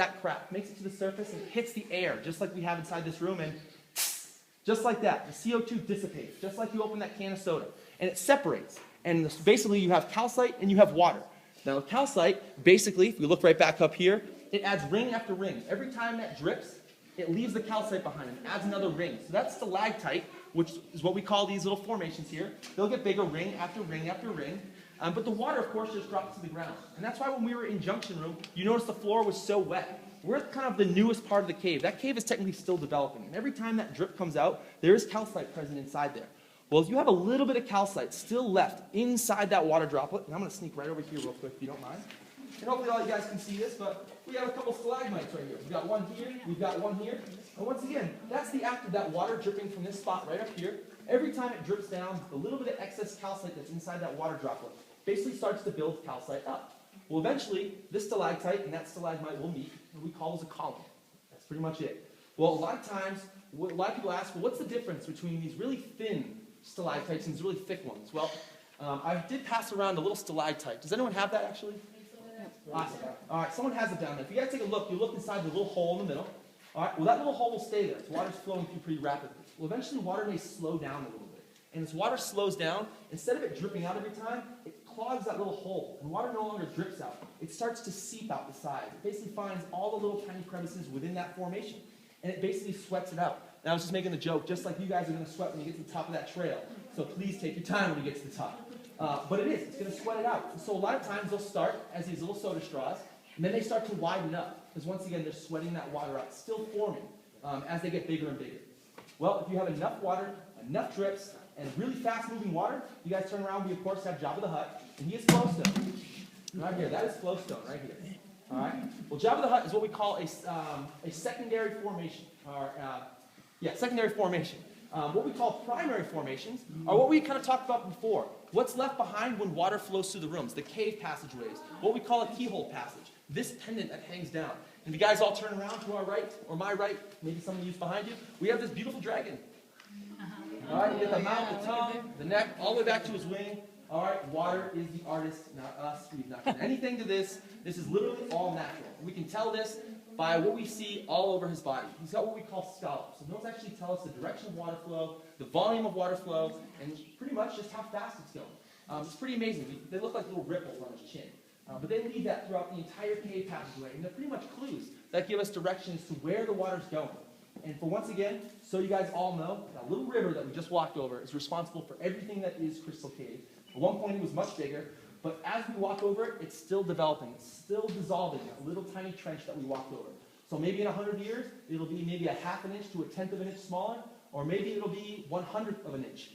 that crack, makes it to the surface and hits the air, just like we have inside this room, and just like that, the CO2 dissipates, just like you open that can of soda, and it separates. And basically you have calcite and you have water. Now the calcite, basically, if we look right back up here, it adds ring after ring. Every time that drips, it leaves the calcite behind and adds another ring. So that's stalactite, which is what we call these little formations here. They'll get bigger ring after ring after ring. But the water, of course, just drops to the ground. And that's why when we were in junction room, you noticed the floor was so wet. We're at kind of the newest part of the cave. That cave is technically still developing. And every time that drip comes out, there is calcite present inside there. Well, if you have a little bit of calcite still left inside that water droplet, and I'm going to sneak right over here real quick if you don't mind. And hopefully all you guys can see this, but we have a couple stalagmites right here. We've got one here, we've got one here. And once again, that's the act of that water dripping from this spot right up here. Every time it drips down, the little bit of excess calcite that's inside that water droplet basically starts to build calcite up. Well, eventually, this stalactite and that stalagmite will meet, and we call this a column. That's pretty much it. Well, a lot of times, a lot of people ask, well, what's the difference between these really thin stalactites and these really thick ones? Well, I did pass around a little stalactite. Does anyone have that, actually? Awesome. All right, someone has it down there. If you guys take a look, you look inside the little hole in the middle. All right, well, that little hole will stay there. The water's flowing through pretty rapidly. Well, eventually, water may slow down a little bit. And as water slows down, instead of it dripping out every time, it clogs that little hole, and water no longer drips out. It starts to seep out the sides. It basically finds all the little tiny crevices within that formation, and it basically sweats it out. Now, I was just making a joke, just like you guys are going to sweat when you get to the top of that trail. So please take your time when you get to the top. But it's going to sweat it out. So a lot of times they'll start as these little soda straws, and then they start to widen up, because once again, they're sweating that water out, still forming as they get bigger and bigger. Well, if you have enough water, enough drips, and really fast-moving water, you guys turn around, we of course have Jabba the Hutt, and he is flowstone. Right here, that is flowstone right here. All right? Well, Jabba the Hutt is what we call a secondary formation, secondary formation. What we call primary formations are what we kind of talked about before. What's left behind when water flows through the rooms, the cave passageways, what we call a keyhole passage, this pendant that hangs down. And if you guys all turn around to our right, or my right, maybe some of you's behind you, we have this beautiful dragon. All right, you get the mouth, the tongue, the neck, all the way back to his wing. All right, water is the artist, not us. We've not done anything to this. This is literally all natural. We can tell this by what we see all over his body. He's got what we call scallops. So those actually tell us the direction of water flow, the volume of water flow, and pretty much just how fast it's going. It's pretty amazing. They look like little ripples on his chin. But they leave that throughout the entire cave passageway. And they're pretty much clues that give us directions to where the water's going. And for once again, so you guys all know, that little river that we just walked over is responsible for everything that is Crystal Cave. At one point it was much bigger, but as we walk over it, it's still developing. It's still dissolving, that little tiny trench that we walked over. So maybe in 100 years, it'll be maybe a half an inch to a tenth of an inch smaller, or maybe it'll be 1/100th of an inch.